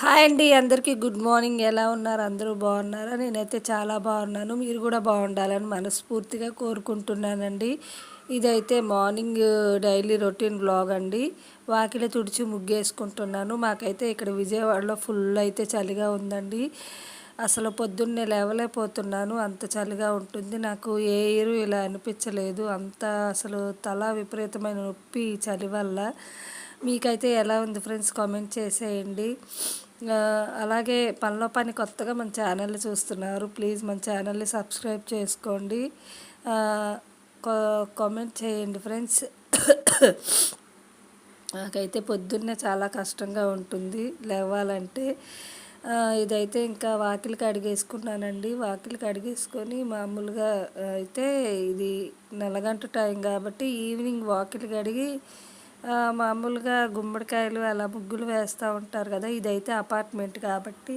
Hi అండి, అందరికీ good morning. ఎలా ఉన్నారు? అందరూ బాగున్నారా? నేనైతే చాలా బాగున్నాను. మీరు కూడా బాగుండాలని మనస్ఫూర్తిగా కోరుకుంటున్నానండి. ఇదైతే మార్నింగ్ డైలీ రొటీన్ వ్లాగ్ అండి. వాకిలి తుడిచి ముగ్గేసుకుంటున్నాను. మాకైతే ఇక్కడ విజయవాడలో ఫుల్ అయితే చలిగా ఉందండి. అసలు పొద్దున్నే లేవలేకపోతున్నాను, అంత చలిగా ఉంటుంది. నాకు ఏ ఇయర్ ఇలా అనిపించలేదు. అంత అసలు తల విపరీతమైన నొప్పి ఈ చలి వల్ల. మీకైతే ఎలా ఉంది ఫ్రెండ్స్? కామెంట్ చేసేయండి. అలాగే పనిలో పని కొత్తగా మన ఛానల్ని చూస్తున్నారు, ప్లీజ్ మన ఛానల్ని సబ్స్క్రైబ్ చేసుకోండి. కామెంట్ చేయండి ఫ్రెండ్స్. నాకైతే పొద్దున్నే చాలా కష్టంగా ఉంటుంది లేవాలంటే. ఇదైతే ఇంకా వాకిలి కడిగేసుకున్నానండి. వాకిలి కడిగేసుకొని మామూలుగా అయితే ఇది నెలగంట టైం కాబట్టి ఈవినింగ్ వాకిలి కడిగి మామూలుగా గుమ్మడికాయలు అలా ముగ్గులు వేస్తూ ఉంటారు కదా. ఇదైతే అపార్ట్మెంట్ కాబట్టి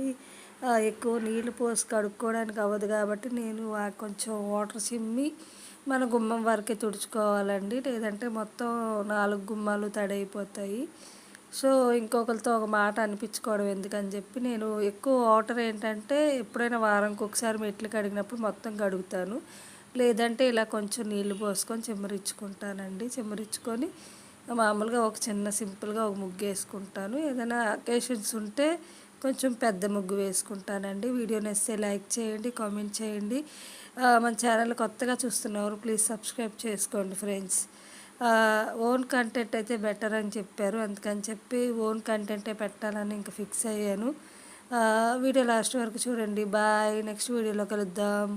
ఎక్కువ నీళ్ళు పోసి కడుక్కోవడానికి అవ్వదు కాబట్టి నేను కొంచెం వాటర్ చిమ్మి మన గుమ్మం వరకే తుడుచుకోవాలండి, లేదంటే మొత్తం 4 గుమ్మాలు తడైపోతాయి. సో ఇంకొకరితో ఒక మాట అనిపించుకోవడం ఎందుకని చెప్పి నేను ఎక్కువ వాటర్ ఏంటంటే ఎప్పుడైనా వారానికి ఒకసారి మెట్లు కడిగినప్పుడు మొత్తం కడుగుతాను, లేదంటే ఇలా కొంచెం నీళ్లు పోసుకొని చిమ్మరించుకుంటానండి. చిమ్మరించుకొని మామూలుగా ఒక చిన్న సింపుల్గా ఒక ముగ్గు వేసుకుంటాను. ఏదైనా అకేషన్స్ ఉంటే కొంచెం పెద్ద ముగ్గు వేసుకుంటానండి. వీడియో నచ్చితే లైక్ చేయండి, కామెంట్ చేయండి. మన ఛానల్ కొత్తగా చూస్తున్నవారు ప్లీజ్ సబ్స్క్రైబ్ చేసుకోండి ఫ్రెండ్స్. ఓన్ కంటెంట్ అయితే బెటర్ అని చెప్పారు, అందుకని చెప్పి ఓన్ కంటెంటే పెట్టాలని ఇంకా ఫిక్స్ అయ్యాను. వీడియో లాస్ట్ వరకు చూడండి. బాయ్, నెక్స్ట్ వీడియోలో కలుద్దాం.